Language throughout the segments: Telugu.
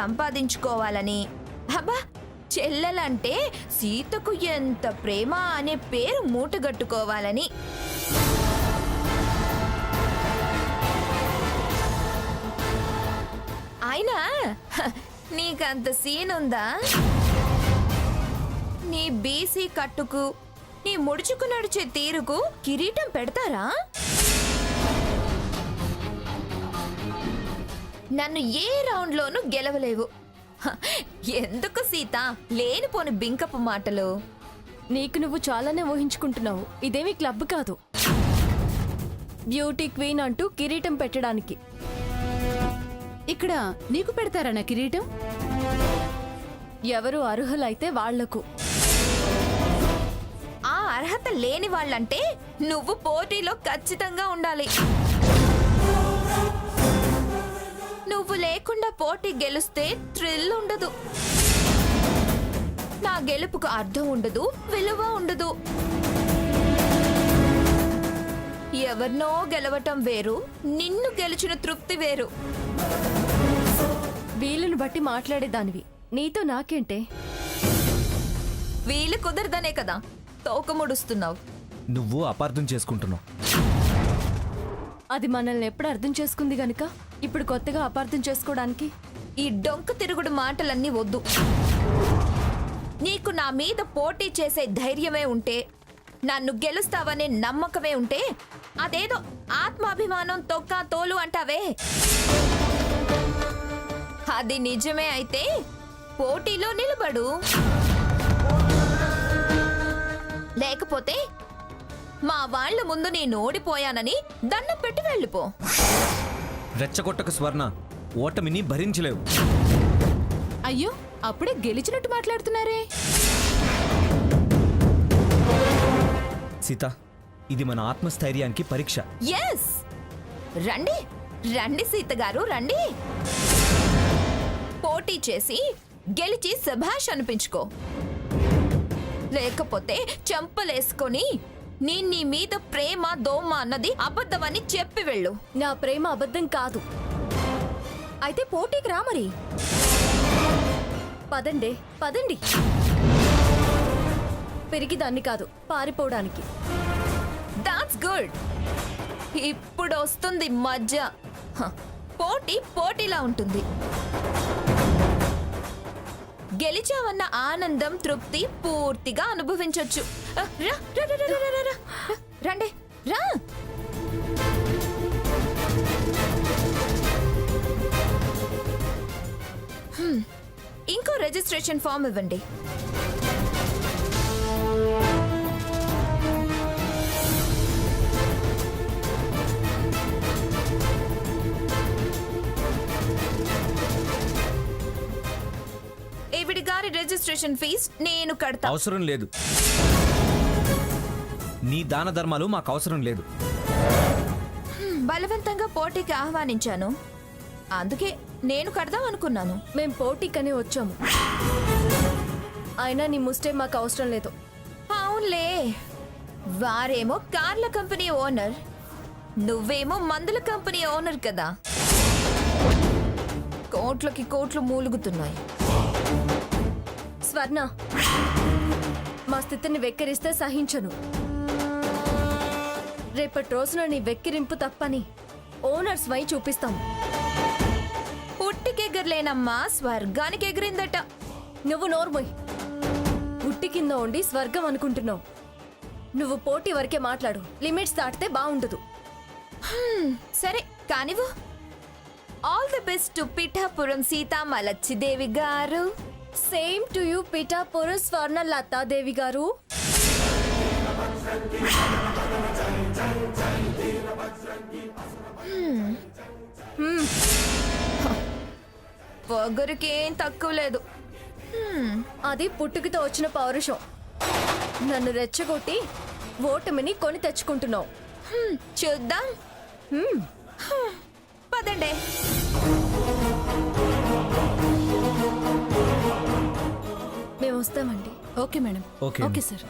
సంపాదించుకోవాలని, అబ్బా చెల్లెలంటే సీతకు ఎంత ప్రేమ అనే పేరు మూటగట్టుకోవాలని. అయినా నీకంత సీన్ ఉందా? నీ బీసీ కట్టుకు, నీ ముడుచుకు నడిచే తీరుకు కిరీటం పెడతారా? నన్ను ఏ రౌండ్లోనూ గెలవలేవు. ఎందుకు సీత లేనిపోని బింకపు మాటలు? నీకు నువ్వు చాలానే ఊహించుకుంటున్నావు. ఇదేమీ క్లబ్ కాదు, బ్యూటీ క్వీన్ అంటూ కిరీటం పెట్టడానికి. ఇక్కడ నీకు పెడతారా నా కిరీటం? ఎవరు అర్హులైతే వాళ్లకు. ఆ అర్హత లేని వాళ్ళంటే నువ్వు పోటీలో ఖచ్చితంగా ఉండాలి. నువ్వు లేకుండా పోటీ గెలిస్తే థ్రిల్ ఉండదు. నా గెలుపుకు అర్థం ఉండదు, విలువ ఉండదు. ఎవరినో గెలవటం వేరు, నిన్ను గెలిచిన తృప్తి వేరు. వీలును బట్టి మాట్లాడేదానివి, నీతో నాకేంటే? వీలు కుదరదనే కదా తోకముడుస్తున్నావు. నువ్వు అపార్థం చేసుకుంటున్నావు. అది మనల్ని ఎప్పుడు అర్థం చేసుకుంది గనుక ఇప్పుడు కొత్తగా అపార్థం చేసుకోవడానికి? ఈ డొంక తిరుగుడు మాటలన్నీ వద్దు. నీకు నా మీద పోటీ చేసే ధైర్యమే ఉంటే, నన్ను గెలుస్తావనే నమ్మకమే ఉంటే, అదేదో ఆత్మాభిమానం తొక్క తోలు అంటావే, అది నిజమే అయితే పోటీలో నిలబడు. లేకపోతే మా వాళ్ళ ముందు నేను ఓడిపోయానని దండం పెట్టి వెళ్ళిపో. రెచ్చగొట్టక స్వర్ణ, ఓటమిని భరించలేవు. అయ్యో, అప్పుడే గెలిచినట్టు మాట్లాడుతున్నారే. సీత, ఇది మన ఆత్మస్థైర్యానికి పరీక్ష. ఎస్, రండి రండి సీత గారు రండి. పోటీ చేసి గెలిచి శభాష్ అనిపించుకో. లేకపోతే చెంపలేసుకొని నీ మీద ప్రేమ దోమ అన్నది అబద్ధమని చెప్పి వెళ్ళు. నా ప్రేమ అబద్ధం కాదు. అయితే పోటీకి రా మరి. పదండి పదండి. పెరిగిదాన్ని కాదు, పారిపోవడానికి. That's good. ఇప్పుడు వస్తుంది మధ్య. పోటీ పోటీలా ఉంటుంది. గెలిచావన్న ఆనందం, తృప్తి పూర్తిగా అనుభవించొచ్చు. రండి రా. ఇంకో రిజిస్ట్రేషన్ ఫామ్ ఇవ్వండి. ఈవిడి గారి రిజిస్ట్రేషన్ ఫీజ్ నేను కడతా. అవసరం లేదు. నీ దాన ధర్మాలు మాకు అవసరం లేదు. బలవంతంగా పోటీకి ఆహ్వానించాను, అందుకే నేను కడదాం అనుకున్నాను. మేం పోటీకనే వచ్చాము, అయినా నీ ముస్టే మాకు అవసరం లేదు. అవునులే, వారేమో కార్ల కంపెనీ ఓనర్, నువ్వేమో మందుల కంపెనీ ఓనర్ కదా. కోట్లకి కోట్లు మూలుగుతున్నాయి. స్వర్ణ, మా స్థితిని వెక్కిరిస్తే సహించను. రేపటి రోజున నీ వెక్కిరింపు తప్పని ఓనర్స్ వై చూపిస్తాం. పుట్టికెగరలేనమ్మా, స్వర్గానికి ఎగిరిందట. నువ్వు నోర్మోయ్. ఉట్టి కింద ఉండి స్వర్గం అనుకుంటున్నావు. నువ్వు పోటీ వరకే మాట్లాడు, లిమిట్స్ దాటితే బాగుండదు. సరే కానివ్వు. All the best to Pithapuram Seethamalachidevi గారు. సేమ్ టు యూ పిఠాపురం స్వర్ణ లతాదేవి గారు. పొగరుకేం తక్కువ లేదు. అది పుట్టుకతో వచ్చిన పౌరుషం. నన్ను రెచ్చగొట్టి ఓటమిని కొని తెచ్చుకుంటున్నావు. చూద్దాం. పదండి. మేము వస్తామండి. Okay madam. Okay sir.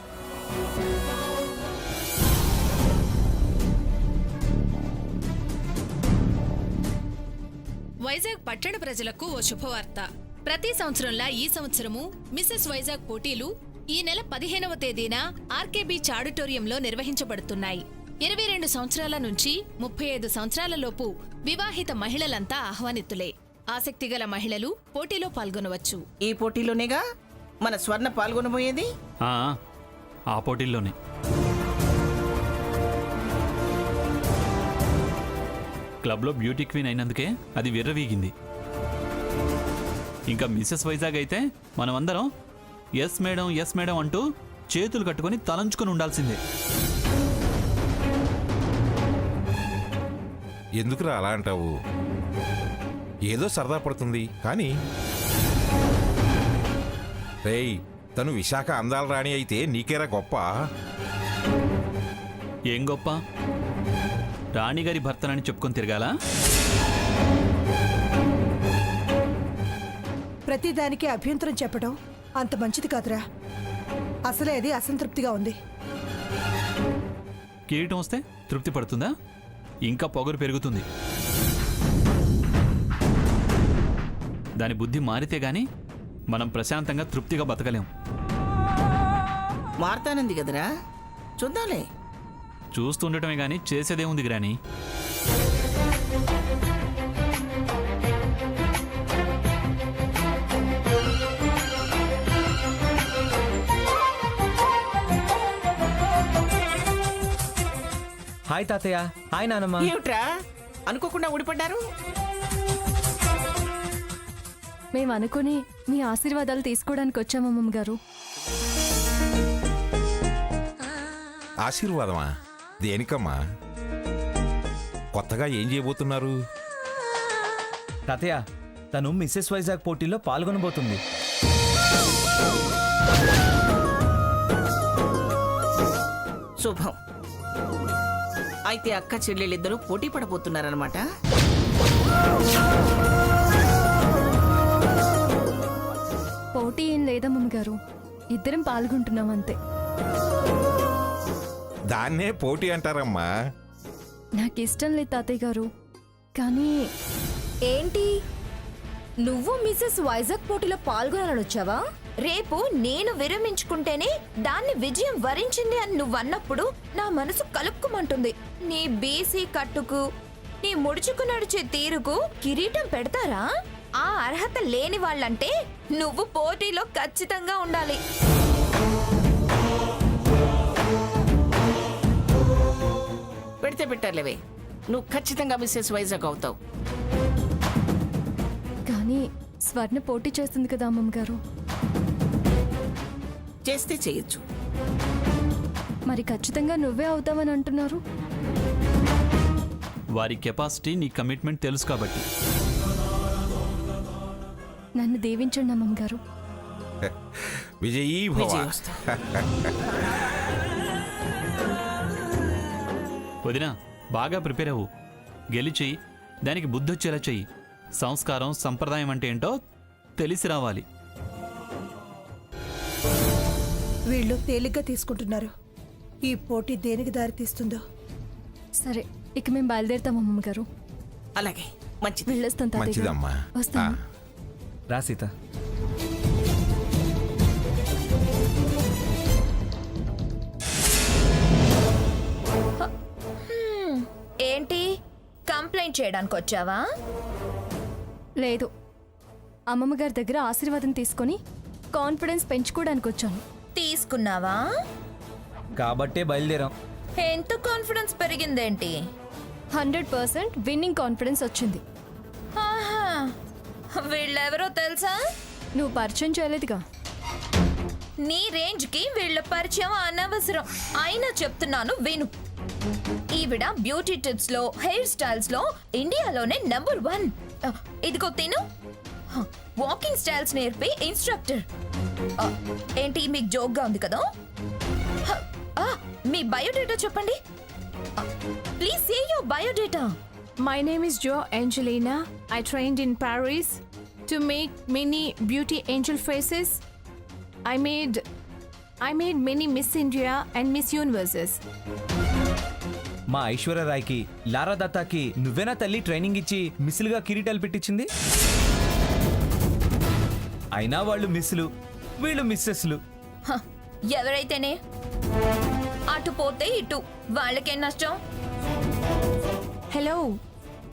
Vizag పట్టణ ప్రజలకు ఓ శుభవార్త. ప్రతి సంవత్సరంలా ఈ సంవత్సరము మిసెస్ వైజాగ్ పోటీలు ఈ నెల 15వ తేదీన ఆర్కేబీచ్ ఆడిటోరియంలో నిర్వహించబడుతున్నాయి. 22 సంవత్సరాల నుంచి 35 సంవత్సరాల లోపు వివాహిత మహిళలంతా ఆహ్వానితులే. ఆసక్తిగల మహిళలు పోటీలో పాల్గొనవచ్చు. ఈ పోటీలోనేగా మన స్వర్ణ పాల్గొనబోయేది. ఆ పోటీల్లోనే. క్లబ్లో బ్యూటీ క్వీన్ అయినందుకే అది విర్రవీగింది. ఇంకా మిసెస్ వైజాగ్ అయితే మనమందరం ఎస్ మేడం అంటూ చేతులు కట్టుకొని తలంచుకొని ఉండాల్సిందే. ఎందుకురా అలా అంటావు? ఏదో సరదా పడుతుంది కానీ రేయ్, తను విశాఖ అందాల రాణి అయితే నీకేరా గొప్ప. ఏం గొప్ప? రాణిగారి భర్తనని చెప్పుకొని తిరగాల? ప్రతిదానికి అభ్యంతరం చెప్పడం అంత మంచిది కాదురా. అసలే అది అసంతృప్తిగా ఉంది. కిరీటం వస్తే తృప్తి పడుతుందా? ఇంకా పొగరు పెరుగుతుంది. దాని బుద్ధి మారితే గాని మనం ప్రశాంతంగా తృప్తిగా బతకలేం. మారుతానంది కదరా, చూద్దాంలే. చూస్తుండటమే గాని చేసేదేముంది గ్రాని. హాయ్ తాతయ్య. హాయ్ నానమ్మ. ఏమిట్రా అనుకోకుండా ఊడిపడ్డారు? మేము అనుకుని మీ ఆశీర్వాదాలు తీసుకోవడానికి వచ్చాము అమ్మమ్మ గారు. ఆశీర్వాదమా? దేనికమ్మా? కొత్తగా ఏం చేయబోతున్నారు? తాతయ్య, తను మిస్సెస్ వైజాగ్ పోటీలో పాల్గొనబోతుంది. శుభం. అయితే అక్క చెల్లెళ్ళిద్దరూ పోటీ పడబోతున్నారనమాట. పోటీ ఏం లేదమ్మమ్మ గారు, ఇద్దరం పాల్గొంటున్నాం అంతే. దాన్నే పోటీ అంటారమ్మా. నాకు ఇష్టం లేదు తాతయ్య గారు, కానీ ఏంటి, నువ్వు మిసెస్ వైజాగ్ పోటీలో పాల్గొనాలని వచ్చావా? రేపు నేను విరమించుకుంటేనే దాన్ని విజయం వరించింది అని నువ్వన్నప్పుడు నా మనసు కలుక్కుమంటుంది. నీ బీసీ కట్టుకు, నీ ముడుచుకు నడిచే తీరుకు కిరీటం పెడతారా? ఆ అర్హత లేని వాళ్ళంటే నువ్వు పోటీలో ఖచ్చితంగా ఉండాలి. పెడితే పెట్టారులేవే, నువ్వు ఖచ్చితంగా మిస్సెస్ వైజాగ్ అవుతావు. కానీ స్వర్ణ పోటీ చేస్తుంది కదా అమ్మమ్మ గారు. చేస్తే చేయొచ్చు. మరి ఖచ్చితంగా నువ్వే అవుతావని అంటున్నారు. వారి కెపాసిటీ, నీ కమిట్మెంట్ తెలుసు కాబట్టి. నన్ను దీవించండి అమ్మమ్మ గారు. విజయీ భవ. విజయోస్తు. వదినా, బాగా ప్రిపేర్ అవ్వు. గెలిచి దానికి బుద్ధొచ్చేలా చెయ్యి. సంస్కారం, సంప్రదాయం అంటే ఏంటో తెలిసి రావాలి. వీళ్ళు తేలిగ్గా తీసుకుంటున్నారు. ఈ పోటీ దేనికి దారి తీస్తుందో. సరే, ఇక మేము బయలుదేరుతాం అమ్మమ్మ గారు. అలాగే, మంచిది. వెళ్ళొస్తాం తాతయ్య గారు. మంచిదమ్మా. వస్తాను. రా సీత. ఏంటి, కంప్లైంట్ చేయడానికి వచ్చావా? లేదు, అమ్మమ్మ గారి దగ్గర ఆశీర్వాదం తీసుకొని కాన్ఫిడెన్స్ పెంచుకోవడానికి వచ్చాను. తీసుకున్నావా? కాబట్టే బయలుదేరాం. ఎంత కాన్ఫిడెన్స్ పెరిగిందేంటి? 100% విన్నింగ్ కాన్ఫిడెన్స్ వచ్చింది. ఆహా, వీళ్ళెవరో తెలుసా? నువ్వు పరిచయం చేయలేదుగా. నీ రేంజ్ కి వీళ్ళ పరిచయం అనవసరం. అయినా చెప్తున్నాను విను. ఈవిడ బ్యూటీ టిప్స్ లో, హెయిర్ స్టైల్స్ లో ఇండియాలోనే నంబర్ 1. ఇదిగో తిను. వాకింగ్ స్టైల్స్ నేర్పే ఇన్స్ట్రక్టర్. ఏంటి, మీకు జోక్ గా ఉంది కదా? మీ బయోడేటా చెప్పండి. Please say your biodata. My name is Jo Angelina. I trained in Paris to make many beauty angel faces. I made many Miss India and Miss Universes. మా ఐశ్వర్యరాయ్కి, లారా దత్తాకి నువ్వేనా తల్లి ట్రైనింగ్ ఇచ్చి మిస్లుగా కిరీటాలు పెట్టించింది? అయినా వాళ్ళు మిస్సులు, వీళ్ళు మిస్సెస్లు. హ, ఎవరైతేనే అటు పోతే ఇటు వాళ్ళకేం నష్టం? Hello,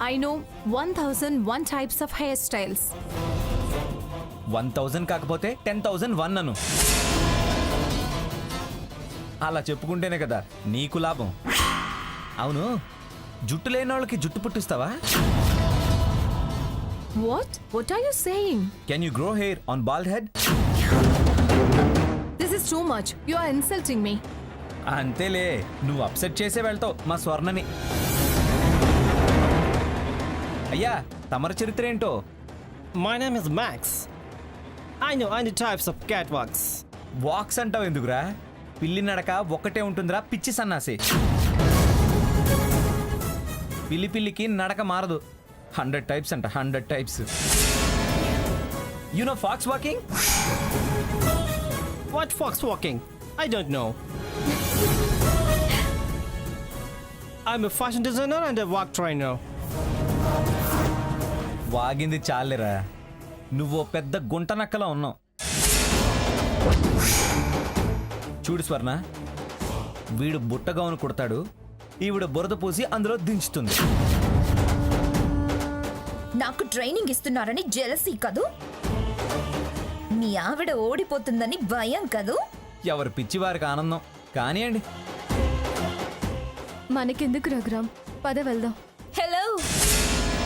I know 1001 types of hairstyles. 1000 కాకపోతే 10,001 అను. అలా చెప్పుకుంటేనే కదా నీకు లాభం. అవును, జుట్టు లేని వాళ్ళకి జుట్టు పుట్టిస్తావా? What? What are you saying? Can you grow hair on bald head? This is too much. You are insulting me. అంతేలే, నువ్వు అప్సెట్ చేసే వెళ్తావు మా స్వర్ణని. అయ్యా, తమర చరిత్ర ఏంటో? My name is Max. I know any types of catwalks. Walks అంటావు ఎందుకురా? పిల్లి నడక ఒక్కటే ఉంటుందిరా పిచ్చి సన్నాసి. పిల్లికి నడక మారదు. 100 టైప్స్ అంట, 100 types. You know fox walking? What fox walking? I don't know. I'm a fashion designer and a walk trainer. వాగింది చాలేరా, నువ్వు పెద్ద గుంట నక్కలా ఉన్నావు. చూడు స్వర్ణ, వీడు బుట్టగౌను కుడతాడు, ఈవిడ బురద పూసి అందులో దించుతుంది. నాకు ట్రైనింగ్ ఇస్తున్నారని జెలసీ కదూ? మీ ఆవిడ ఓడిపోతుందని భయం కదూ? ఎవరి పిచ్చి వారికి ఆనందం. కానివ్వండి. మనకెందుకు రఘురామ్, పద వెళ్దాం. హలో,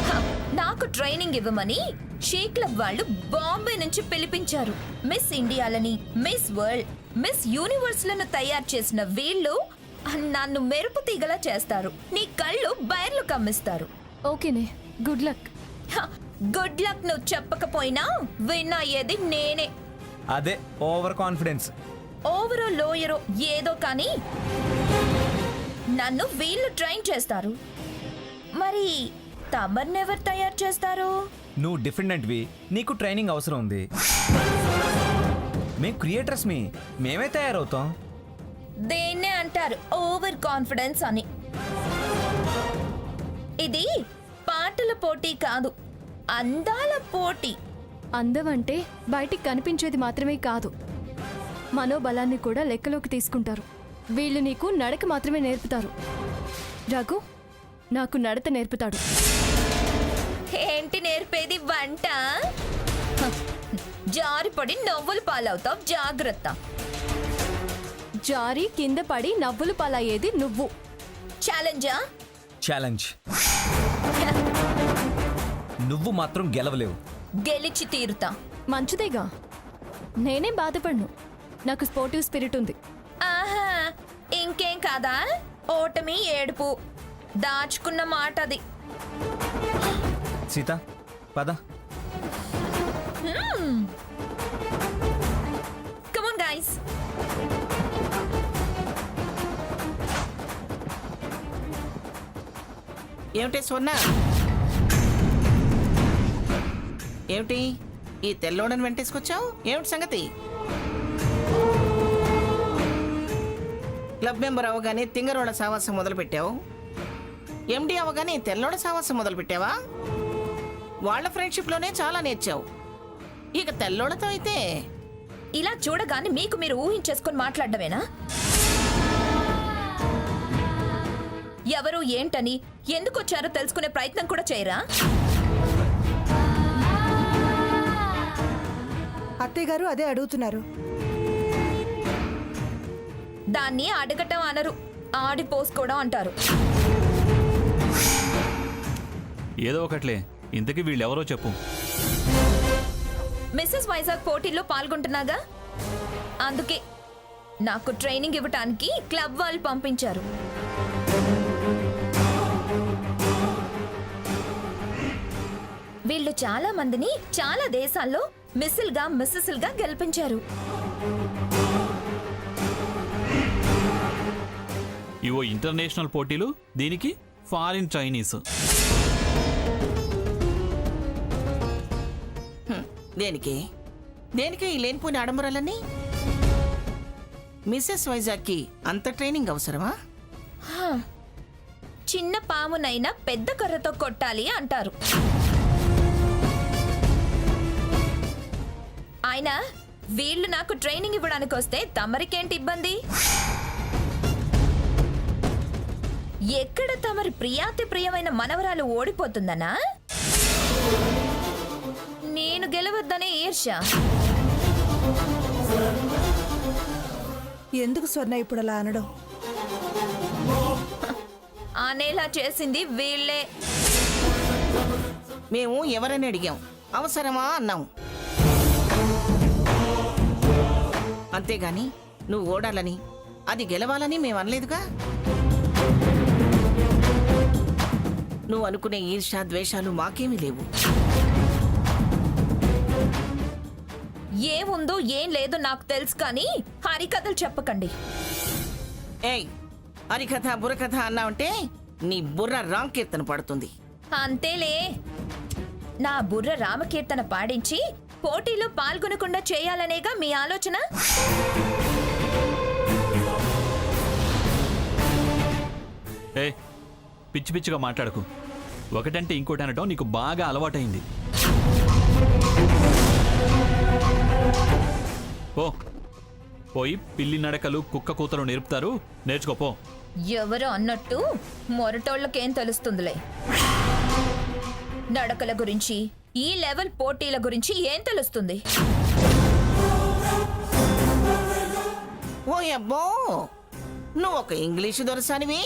హ, నాకు ట్రైనింగ్ ఇవ్వమని షీ క్లబ్ వాళ్ళు బాంబే నుంచి పిలిపించారు. మిస్ ఇండియాలని, మిస్ వరల్డ్, మిస్ యూనివర్స్ లను తయారు చేసిన వీళ్ళు నన్ను మెరుపు తీగలా చేస్తారు. నీ కళ్ళు బైర్లు కమ్మిస్తారు. ఓకేనే, గుడ్ లక్. గుడ్ లక్ నువ్వు చెప్పకపోయినా విన్ అయ్యేది నేనే. అదే ఓవర్ కాన్ఫిడెన్స్. ఓవరో లోయరో ఏదో కానీ నన్ను వీళ్ళు ట్రైన్ చేస్తారు. మరి తమర్నెవరు తయారు చేస్తారు? నువ్వు డిఫెండెంట్వి, నీకు ట్రైనింగ్ అవసరం ఉంది. మేము క్రియేటర్స్, మేమే తయారవుతాం. దేన్నే అంటారు ఓవర్ కాన్ఫిడెన్స్ అని. ఇది పాటల పోటీ కాదు, అందాల పోటీ. అందం అంటే బయటికి కనిపించేది మాత్రమే కాదు, మనోబలాన్ని కూడా లెక్కలోకి తీసుకుంటారు. వీళ్ళు నీకు నడక మాత్రమే నేర్పుతారు. రఘు నాకు నడత నేర్పుతాడు. ఏంటి నేర్పేది? వంట. హ, జారిపడి నవ్వులు పాలవుతావు, జాగ్రత్త. జారి కింద పడి నవ్వులు పాలయ్యేది నువ్వు. ఛాలెంజా? ఛాలెంజ్. నువ్వు మాత్రం గెలవలేవు. గెలిచి తీరుతా. మంచిదేగా, నేనేం బాధపడను. నాకు స్పోర్టివ్ స్పిరిట్ ఉంది. ఆహా, ఇంకేం కాదా? ఓటమి ఏడుపు దాచుకున్న మాట అది. సీత, పద. Come on, guys. ఏమిటి స్వర్ణ? ఏమిటి ఈ తెల్లోడని వెంటేసుకొచ్చావు? ఏమిటి సంగతి? క్లబ్ మెంబర్ అవగానే తింగరోడ సావాసం మొదలు పెట్టావు. ఎండి అవగానే తెల్లోడ సావాసం మొదలు పెట్టావా? వాళ్ళ ఫ్రెండ్షిప్లోనే చాలా నేర్చావు, ఇక తెల్లోడతో అయితే. ఇలా చూడగానే మీకు మీరు ఊహించేసుకొని మాట్లాడమేనా? ఎవరు ఏంటని ఎందుకు వచ్చారో తెలుసుకునే ప్రయత్నం కూడా చేయరా? అత్తయ్య గారు అదే అడుగుతున్నారు. దాన్ని అడగటం అనరు, ఆడిపోసుకోవడం అంటారు. ఏదో ఒకట్లే, ఇంతకీ వీళ్ళెవరో చెప్పు. మిస్సెస్ వైజాగ్ పోటీల్లో పాల్గొంటున్నాగా, అందుకే నాకు ట్రైనింగ్ ఇవ్వటానికి క్లబ్ వాళ్ళు పంపించారు. వీళ్ళు చాలా మందిని చాలా దేశాల్లో మిస్సిల్గా మిస్సెస్లుగా గెలిపించారు. ఇవో ఇంటర్నేషనల్ పోటీలు, దీనికి ఫారిన్ చైనీస్. దేనికి దేనికి ఈ లేనిపోయిన ఆడంబరాలన్నీ? మిస్సెస్ వైజాగ్కి అంత ట్రైనింగ్ అవసరమా? చిన్న పామునైనా పెద్ద కర్రతో కొట్టాలి అంటారు. అయినా వీళ్ళు నాకు ట్రైనింగ్ ఇవ్వడానికి వస్తే తమరికేంటి ఇబ్బంది? ఎక్కడ తమరి ప్రియాతి ప్రియమైన మనవరాలు ఓడిపోతుందనా? నేను గెలవద్దనే ఈర్ష్య. ఎందుకు స్వర్ణ ఇప్పుడు అలా అనడం? అనేలా చేసింది వీళ్ళే. మేము ఎవరని అడిగాం, అవసరమా అన్నాం. అంతేగాని నువ్వు ఓడాలని, అది గెలవాలని మేము అనలేదుగా. నువ్వు అనుకునే ఈర్ష్య ద్వేషాలు మాకేమీ లేవు. ఏముందో ఏం లేదో నాకు తెలుసు, కానీ హరికథలు చెప్పకండి. ఏయ్, హరికథ బుర్రకథ అన్నావంటే నీ బుర్ర రాంకీర్తన పడుతుంది. అంతేలే, నా బుర్ర రామకీర్తన పాడించి పోటీలో పాల్గొనకుండా చేయాలనేగా మీ ఆలోచన. ఏ పిచ్చి పిచ్చిగా మాట్లాడకు. ఒకటంటే ఇంకోటి అనటం నీకు బాగా అలవాటైంది. ఓ పోయి పిల్లి నడకలు కుక్క కూతలు నేర్పుతారు, నేర్చుకోపో. ఎవరో అన్నట్టు మొరటోళ్ళకేం తెలుస్తుందిలే. నడకల గురించి, ఈ లెవెల్ పోటీల గురించి ఏం తెలుస్తుంది? ఓ అబ్బో, నువ్వు ఒక ఇంగ్లీషు దొరసానివి.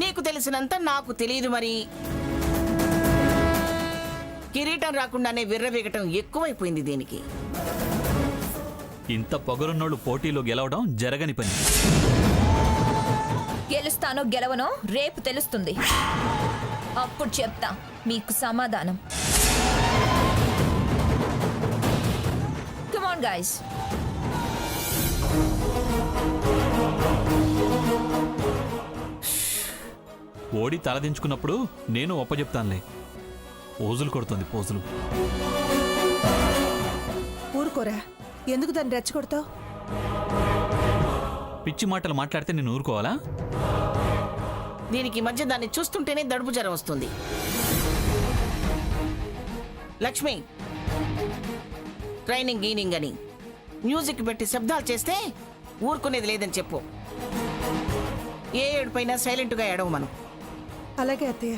నీకు తెలిసినంత నాకు తెలియదు మరి. కిరీటం రాకుండానే విర్రవీగటం ఎక్కువైపోయింది దీనికి. ఇంత పొగరున్నోళ్ళు పోటీలో గెలవడం జరగని పని. గెలుస్తానో గెలవనో రేపు తెలుస్తుంది. అప్పుడు చెప్తా మీకు సమాధానం. Come on guys. ఓడి తలదించుకున్నప్పుడు నేను ఒప్పజెప్తానులే. పోజులు కొడుతుంది, పోజులు. ఊరుకోరా, ఎందుకు దాన్ని రెచ్చగొడతావు? పిచ్చి మాటలు మాట్లాడితే నేను ఊరుకోవాలా? దీనికి మధ్య దాన్ని చూస్తుంటేనే దడుపు జ్వరం వస్తుంది. లక్ష్మి, ట్రైనింగ్ గీనింగ్ అని మ్యూజిక్ పెట్టి శబ్దాలు చేస్తే ఊరుకునేది లేదని చెప్పు. ఏ ఏడుపైనా సైలెంట్గా ఏడవు మనం. అలాగే అత్తయ్య.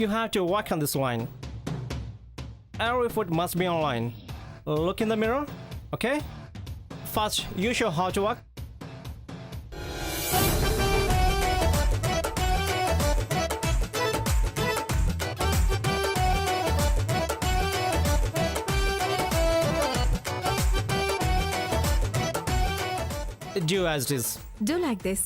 You have to walk on this line. Every foot must be on line. Look in the mirror, okay? First, you show how to walk. Do as it is. Do like this.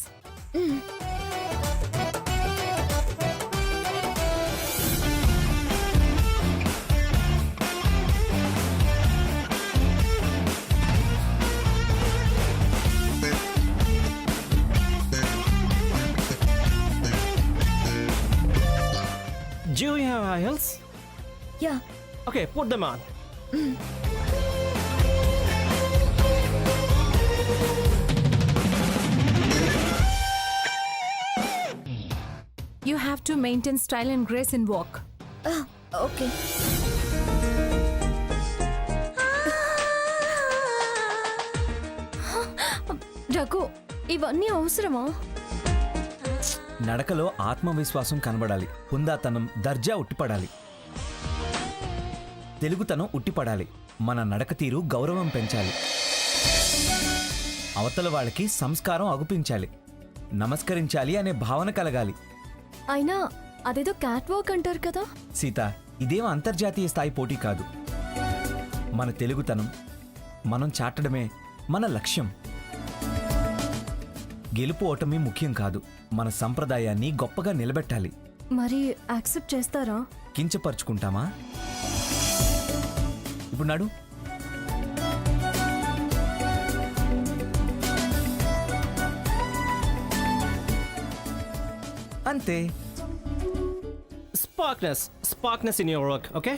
Do you have high heels? Yeah, Okay, put them on. You have to maintain style and grace in walk. Okay. Raghu, ఇవన్నీ అవసరమా? నడకలో ఆత్మవిశ్వాసం కనబడాలి, హుందాతనం, దర్జా ఉట్టిపడాలి, తెలుగుతనం ఉట్టిపడాలి. మన నడక తీరు గౌరవం పెంచాలి, అవతల వాళ్ళకి సంస్కారం అగుపించాలి, నమస్కరించాలి అనే భావన కలగాలి. అయినా అదేదో క్యాట్ వాక్ అంటారు కదా. సీత, ఇదేం అంతర్జాతీయ స్థాయి పోటీ కాదు. మన తెలుగుతనం మనం చాటడమే మన లక్ష్యం. గెలుపు ఓటమి ముఖ్యం కాదు, మన సంప్రదాయాన్ని గొప్పగా నిలబెట్టాలి. మరి యాక్సెప్ట్ చేస్తారా? కించపరుచుకుంటామా? ఇప్పుడు నాడు అంతే. Sparkness in your work, okay?